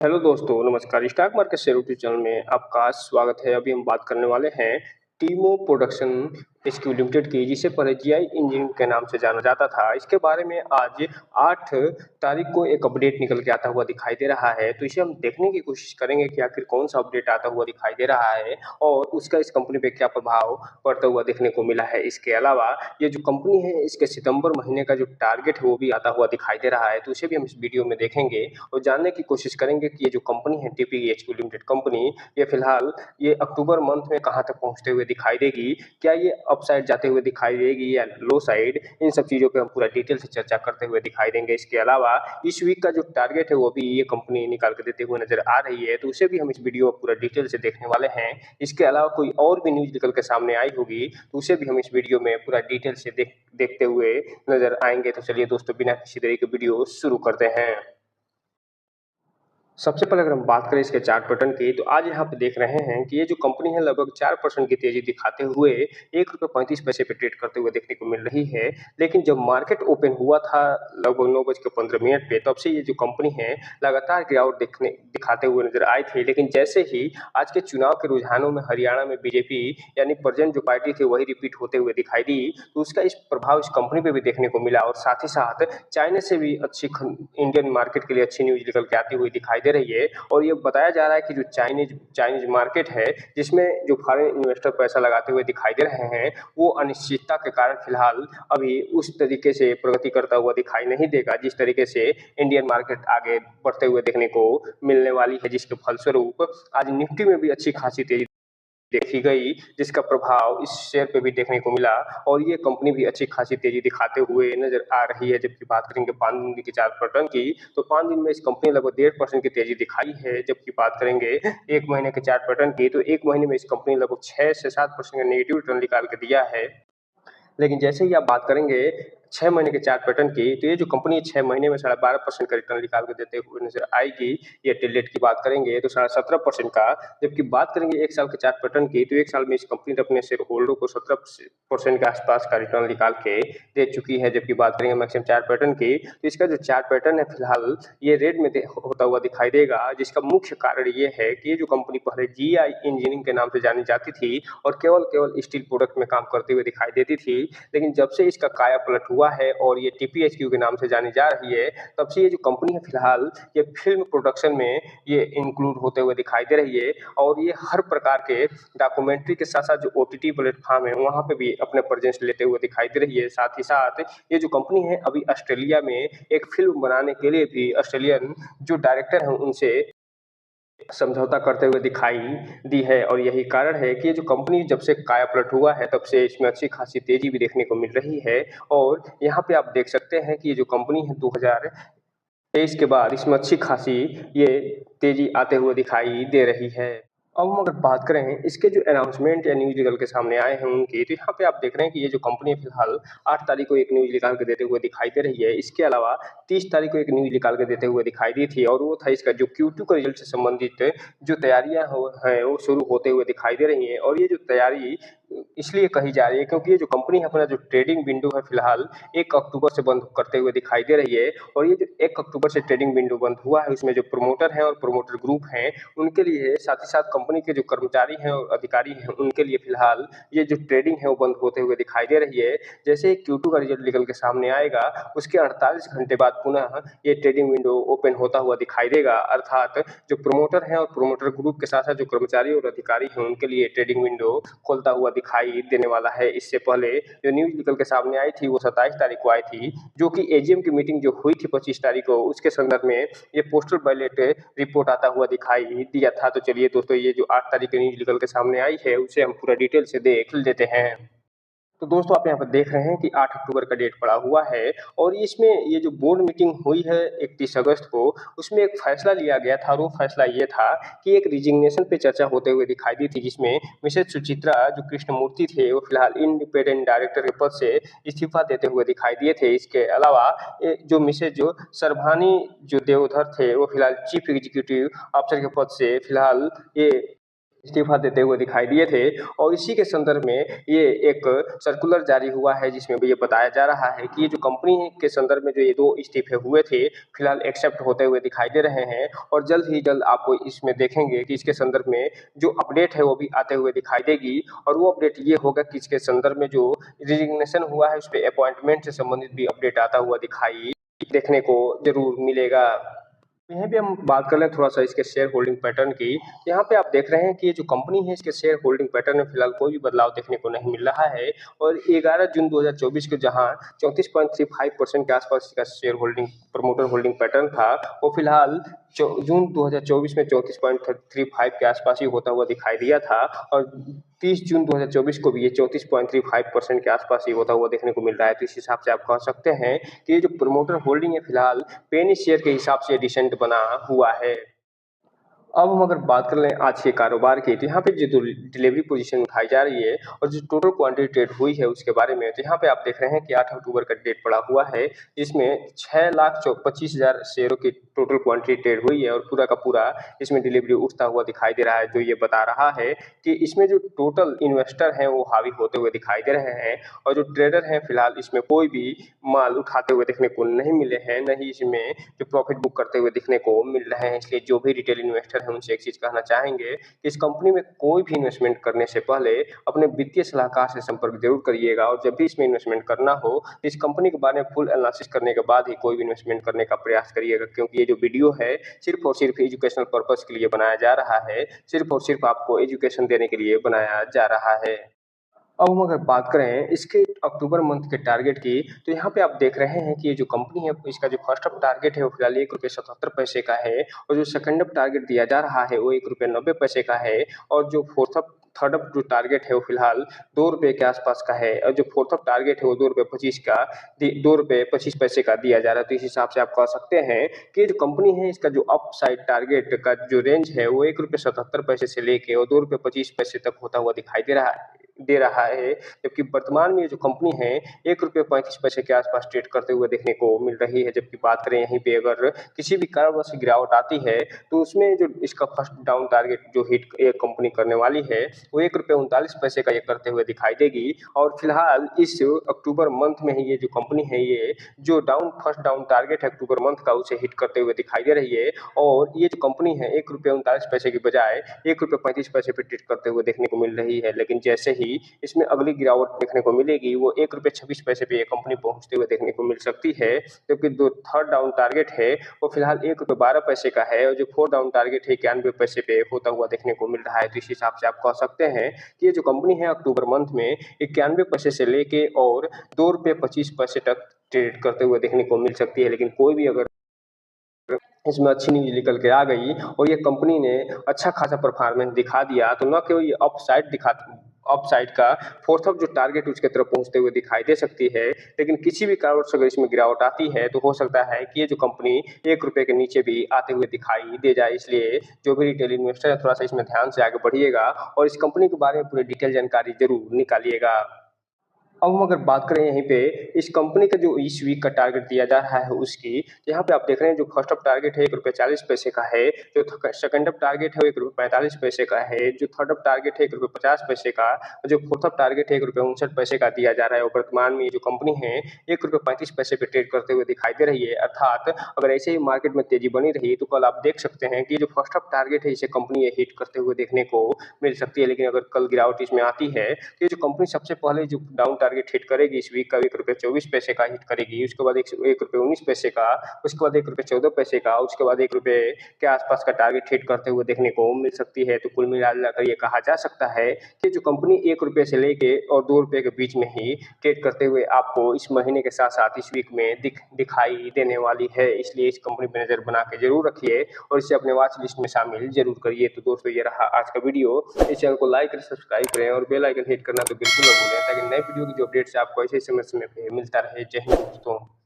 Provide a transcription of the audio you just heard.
Hello दोस्तों, नमस्कार। Stock market share YouTube channel में आपका स्वागत है। अभी हम बात करने वाले हैं टीमो प्रोडक्शन एसक्यू लिमिटेड की, जिसे पहले जीआई इंजीनियरिंग के नाम से जाना जाता था। इसके बारे में आज 8 तारीख को एक अपडेट निकल के आता हुआ दिखाई दे रहा है। तो इसे हम देखने की कोशिश करेंगे कि आखिर कौन सा अपडेट आता हुआ दिखाई दे रहा है और उसका इस कंपनी पे क्या प्रभाव पड़ता हुआ देखने को मिला है। इसके अलावा ये जो कंपनी है, इसके सितंबर महीने का जो टारगेट है वो भी आता हुआ दिखाई दे रहा है। तो उसे भी हम इस वीडियो में देखेंगे और जानने की कोशिश करेंगे कि ये जो कंपनी है टीपीएचक्यू लिमिटेड कंपनी, ये फिलहाल ये अक्टूबर मंथ में कहाँ तक पहुंचते हुए दिखाई देगी, क्या ये अपसाइड जाते हुए दिखाई देगी या लो साइड। इन सब चीज़ों पे हम पूरा डिटेल से चर्चा करते हुए दिखाई देंगे। इसके अलावा इस वीक का जो टारगेट है वो भी ये कंपनी निकाल के देते हुए नजर आ रही है, तो उसे भी हम इस वीडियो में पूरा डिटेल से देखने वाले हैं। इसके अलावा कोई और भी न्यूज निकल के सामने आई होगी तो उसे भी हम इस वीडियो में पूरा डिटेल से देखते हुए नजर आएंगे। तो चलिए दोस्तों, बिना किसी देरी के वीडियो शुरू करते हैं। सबसे पहले अगर हम बात करें इसके चार्ट पैटर्न की, तो आज यहाँ पे देख रहे हैं कि ये जो कंपनी है लगभग 4% की तेजी दिखाते हुए ₹1.35 पे ट्रेड करते हुए देखने को मिल रही है। लेकिन जब मार्केट ओपन हुआ था लगभग 9:15 पे, तब से ये जो कंपनी है लगातार गिरावट दिखाते हुए नजर आई थी। लेकिन जैसे ही आज के चुनाव के रुझानों में हरियाणा में बीजेपी यानी प्रेजेंट जो पार्टी थी वही रिपीट होते हुए दिखाई दी, तो उसका इस प्रभाव इस कंपनी पे भी देखने को मिला। और साथ ही साथ चाइना से भी इंडियन मार्केट के लिए अच्छी न्यूज निकल के आती हुई दिखाई दे रही है। और ये बताया जा रहा है कि जो चाइनीज मार्केट है, जिसमें जो फॉरेन इन्वेस्टर पैसा लगाते हुए दिखाई दे रहे हैं, वो अनिश्चितता के कारण फिलहाल अभी उस तरीके से प्रगति करता हुआ दिखाई नहीं देगा जिस तरीके से इंडियन मार्केट आगे बढ़ते हुए देखने को मिलने वाली है, जिसके फलस्वरूप आज निफ्टी में भी अच्छी खासी तेजी देखी गई, जिसका प्रभाव इस शेयर पे भी देखने को मिला। और ये कंपनी भी अच्छी खासी तेजी दिखाते हुए नजर आ रही है। जबकि बात करेंगे 5 दिन की चार्ट पैटर्न की, तो 5 दिन में इस कंपनी ने लगभग 1.5% की तेजी दिखाई है। जबकि बात करेंगे 1 महीने के चार्ट पैटर्न की, तो 1 महीने में इस कंपनी ने लगभग 6 से 7% का नेगेटिव रिटर्न निकाल के दिया है। लेकिन जैसे ही आप बात करेंगे 6 महीने के चार्ट पैटर्न की, तो ये जो कंपनी 6 महीने में 12.5% का रिटर्न निकाल के देते हुए नजर आएगी। ये टिल डेट की बात करेंगे तो 17.5% का। जबकि बात करेंगे 1 साल के चार्ट पैटर्न की, तो 1 साल में इस कंपनी ने अपने शेयर होल्डर को 17% के आसपास का रिटर्न निकाल के दे चुकी है। जबकि बात करेंगे मैक्सिमम चार्ट पैटर्न की, तो इसका जो चार्ट पैटर्न है फिलहाल ये रेड में होता हुआ दिखाई देगा, जिसका मुख्य कारण ये है कि ये जो कंपनी पहले जीआई इंजीनियरिंग के नाम से जानी जाती थी और केवल केवल स्टील प्रोडक्ट में काम करते हुए दिखाई देती थी। लेकिन जब से इसका काया पलट हुआ है और ये टीपीएचक्यू के नाम से जानी जा रही है, तब से ये जो कंपनी है फिलहाल ये फिल्म प्रोडक्शन में ये इंक्लूड होते हुए दिखाई दे रही है। और ये हर प्रकार के डॉक्यूमेंट्री के साथ साथ जो ओटीटी प्लेटफॉर्म है वहां पे भी अपने प्रेजेंस लेते हुए दिखाई दे रही है। साथ ही साथ ये जो कंपनी है अभी ऑस्ट्रेलिया में एक फिल्म बनाने के लिए भी ऑस्ट्रेलियन जो डायरेक्टर हैं उनसे समझौता करते हुए दिखाई दी है। और यही कारण है कि ये जो कंपनी जब से काया पलट हुआ है तब से इसमें अच्छी खासी तेजी भी देखने को मिल रही है। और यहाँ पे आप देख सकते हैं कि ये जो कंपनी है 2023 के बाद इसमें अच्छी खासी ये तेजी आते हुए दिखाई दे रही है। अब हम अगर बात करें इसके जो अनाउंसमेंट या न्यूज निकल के सामने आए हैं उनकी, तो यहाँ पे आप देख रहे हैं कि ये जो कंपनी है फिलहाल 8 तारीख को एक न्यूज निकाल के देते हुए दिखाई दे रही है। इसके अलावा 30 तारीख को एक न्यूज निकाल के देते हुए दिखाई दी थी, और वो था इसका जो Q2 का रिजल्ट से संबंधित जो तैयारियां हैं वो शुरू होते हुए दिखाई दे रही हैं। और ये जो तैयारी इसलिए कही जा रही है क्योंकि ये जो कंपनी है अपना जो ट्रेडिंग विंडो है फिलहाल 1 अक्टूबर से बंद करते हुए दिखाई दे रही है। और ये जो 1 अक्टूबर से ट्रेडिंग विंडो बंद हुआ है उसमें जो प्रमोटर हैं और प्रमोटर ग्रुप हैं उनके लिए, साथ ही साथ कंपनी के जो कर्मचारी हैं और अधिकारी हैं उनके लिए फिलहाल ये जो ट्रेडिंग है वो बंद होते हुए दिखाई दे रही है। जैसे ही Q2 का रिजल्ट निकल के सामने आएगा उसके 48 घंटे बाद पुनः ये ट्रेडिंग विंडो ओपन होता हुआ दिखाई देगा। अर्थात जो प्रमोटर हैं और प्रमोटर ग्रुप के साथ साथ जो कर्मचारी और अधिकारी हैं उनके लिए ट्रेडिंग विंडो खोलता हुआ दिखाई देने वाला है। इससे पहले जो न्यूज निकल के सामने आई थी वो 27 तारीख को आई थी, जो कि एजीएम की मीटिंग जो हुई थी 25 तारीख को, उसके संदर्भ में ये पोस्टल बैलेट रिपोर्ट आता हुआ दिखाई दिया था। तो चलिए दोस्तों, ये जो 8 तारीख की न्यूज निकल के सामने आई है उसे हम पूरा डिटेल से देख लेते हैं। तो दोस्तों, आप यहाँ पर देख रहे हैं कि 8 अक्टूबर का डेट पड़ा हुआ है और इसमें ये जो बोर्ड मीटिंग हुई है 31 अगस्त को, उसमें एक फैसला लिया गया था। और वो फैसला ये था कि एक रिजिग्नेशन पे चर्चा होते हुए दिखाई दी थी, जिसमें मिसेज सुचित्रा जो कृष्णमूर्ति थे वो फिलहाल इंडिपेंडेंट डायरेक्टर के पद से इस्तीफा देते हुए दिखाई दिए थे। इसके अलावा जो मिसेज जो सरभानी जो देवधर थे वो फिलहाल चीफ एग्जीक्यूटिव ऑफिसर के पद से फिलहाल ये इस्तीफा देते हुए दिखाई दिए थे और इसी के संदर्भ में ये एक सर्कुलर जारी हुआ है जिसमें भी ये बताया जा रहा है कि ये जो कंपनी के संदर्भ में जो ये 2 इस्तीफे हुए थे, फिलहाल एक्सेप्ट होते हुए दिखाई दे रहे हैं और जल्द ही जल्द आपको इसमें देखेंगे कि इसके संदर्भ में जो अपडेट है वो भी आते हुए दिखाई देगी और वो अपडेट ये होगा कि इसके संदर्भ में जो रेजिग्नेशन हुआ है, उसपे अपॉइंटमेंट से संबंधित भी अपडेट आता हुआ दिखाई देखने को ज़रूर मिलेगा। यहाँ पे हम बात कर लें थोड़ा-सा इसके शेयर होल्डिंग पैटर्न की। यहाँ पे आप देख रहे हैं कि ये जो कंपनी है इसके शेयर होल्डिंग पैटर्न में फिलहाल कोई भी बदलाव देखने को नहीं मिल रहा है और 11 जून 2024 को जहाँ 34.35% के आसपास इसका share holding promoter holding pattern था, वो फिलहाल जून 2024 में 34.35 के आसपास ही होता हुआ दिखाई दिया था और 30 जून 2024 को भी ये 34.35% के आसपास ही होता हुआ देखने को मिल रहा है। तो इस हिसाब से आप कह सकते हैं कि ये जो प्रमोटर होल्डिंग है फिलहाल पेनी शेयर के हिसाब से डिसेंट बना हुआ है। अब हम अगर बात कर लें आज के कारोबार की, तो यहाँ पे जो डिलीवरी पोजीशन उठाई जा रही है और जो टोटल क्वांटिटी ट्रेड हुई है उसके बारे में, तो यहाँ पे आप देख रहे हैं कि 8 अक्टूबर का डेट पड़ा हुआ है, जिसमें 6,25,000 शेयरों की टोटल क्वांटिटी ट्रेड हुई है और पूरा का पूरा इसमें डिलीवरी उठता हुआ दिखाई दे रहा है, जो ये बता रहा है कि इसमें जो टोटल इन्वेस्टर हैं वो हावी होते हुए दिखाई दे रहे हैं और जो ट्रेडर हैं फिलहाल इसमें कोई भी माल उठाते हुए देखने को नहीं मिले हैं, न ही इसमें जो प्रॉफिट बुक करते हुए दिखने को मिल रहे हैं। इसलिए जो भी रिटेल इन्वेस्टर हैं उनसे एक चीज़ कहना चाहेंगे कि इस कंपनी में कोई भी इन्वेस्टमेंट करने से पहले अपने वित्तीय सलाहकार से संपर्क जरूर करिएगा और जब भी इसमें इन्वेस्टमेंट करना हो तो इस कंपनी के बारे में फुल एनालिसिस करने के बाद ही कोई भी इन्वेस्टमेंट करने का प्रयास करिएगा, क्योंकि ये जो वीडियो है सिर्फ और सिर्फ एजुकेशनल पर्पज के लिए बनाया जा रहा है, सिर्फ और सिर्फ आपको एजुकेशन देने के लिए बनाया जा रहा है। अब हम अगर बात करें इसके अक्टूबर मंथ के टारगेट की, तो यहाँ पे आप देख रहे हैं कि ये जो कंपनी है इसका जो फर्स्ट अप टारगेट है वो फिलहाल ₹1.77 का है और जो सेकंड अप टारगेट दिया जा रहा है वो ₹1.90 का है और जो फोर्थ अप थर्ड अप जो टारगेट है वो फिलहाल ₹2 के आसपास का है और जो फोर्थ अप टारगेट है वो ₹2.25 का दिया जा रहा है। तो इस हिसाब से आप कह सकते हैं कि जो कंपनी है इसका जो अप साइड टारगेट का जो रेंज है वो ₹1.77 से लेके और ₹2.25 तक होता हुआ दिखाई दे रहा है, जबकि वर्तमान में ये जो कंपनी है ₹1.35 के आसपास ट्रेड करते हुए देखने को मिल रही है। जबकि बात करें यहीं पे अगर किसी भी कारणवश गिरावट आती है तो उसमें जो इसका फर्स्ट डाउन टारगेट जो हिट ये कंपनी करने वाली है वो ₹1.39 का ये करते हुए दिखाई देगी और फिलहाल इस अक्टूबर मंथ में ही ये जो कंपनी है ये जो फर्स्ट डाउन टारगेट है अक्टूबर मंथ का उसे हिट करते हुए दिखाई दे रही है और ये जो कंपनी है ₹1.39 की बजाय ₹1.35 पे ट्रेड करते हुए देखने को मिल रही है। लेकिन जैसे ही इसमें अगली गिरावट देखने को मिलेगी वो ₹1.26 पे ये कंपनी पहुंचते हुए देखने को मिल सकती है, जबकि जो थर्ड डाउन टारगेट है वो फिलहाल ₹1.12 का है और जो फोर्थ डाउन टारगेट है 91 पे होता हुआ देखने को मिल रहा है। तो इस हिसाब से आप कह सकते हैं कि ये जो कंपनी है अक्टूबर मंथ में 91 से लेके और ₹2.25 तक ट्रेड करते हुए देखने को मिल सकती है। लेकिन कोई भी अगर इसमें अच्छी न्यूज़ निकल के आ गई और ये कंपनी ने अच्छा खासा परफॉर्मेंस दिखा दिया तो न केवल ये अपसाइड का फोर्थ अप जो टारगेट उसके तरफ पहुंचते हुए दिखाई दे सकती है, लेकिन किसी भी कारणवश अगर इसमें गिरावट आती है तो हो सकता है कि ये जो कंपनी ₹1 के नीचे भी आते हुए दिखाई दे जाए। इसलिए जो भी रिटेल इन्वेस्टर है थोड़ा सा इसमें ध्यान से आगे बढ़िएगा और इस कंपनी के बारे में पूरी डिटेल जानकारी जरूर निकालिएगा। अब हम अगर बात करें यहीं पे इस कंपनी का जो इस वीक का टारगेट दिया जा रहा है उसकी, यहाँ पे आप देख रहे हैं जो फर्स्ट अप टारगेट है ₹1.40 का है, जो सेकंड अप टारगेट है वो ₹1.45 का है, जो थर्ड अप टारगेट है ₹1.50 का और जो फोर्थ अप टारगेट है ₹1.59 का दिया जा रहा है और वर्तमान में ये जो कंपनी है ₹1.35 पे ट्रेड करते हुए दिखाई दे रही है। अर्थात अगर ऐसे ही मार्केट में तेजी बनी रही तो कल आप देख सकते हैं कि जो फर्स्ट अप टारगेट है इसे कंपनी ये हिट करते हुए देखने को मिल सकती है। लेकिन अगर कल गिरावट इसमें आती है तो ये जो कंपनी सबसे पहले जो डाउन टारगेट हिट करेगी इस वीक का ₹1.24 का हिट करेगी, उसके बाद ₹1.19 का, उसके बाद ₹1.14 का, उसके बाद ₹1 के आसपास का टारगेट हिट करते हुए देखने को मिल सकती है। तो कुल मिलाकर ये कहा जा सकता है कि जो कंपनी ₹1 से लेके और ₹2 के बीच में ही ट्रेड करते हुए आपको इस महीने के साथ-साथ इस वीक में दिखाई देने वाली है। इसलिए इस कंपनी पे नज़र बना के ज़रूर रखिए और इसे अपने वॉच लिस्ट में शामिल ज़रूर करिए। तो दोस्तों ये रहा आज का वीडियो। इस चैनल को लाइक करें, सब्सक्राइब करें और बेल आइकन हिट करना तो बिल्कुल ना भूलें ताकि नए वीडियो की जो अपडेट्स आपको ऐसे समय-समय पे मिलता रहे। जय हिंद दोस्तों।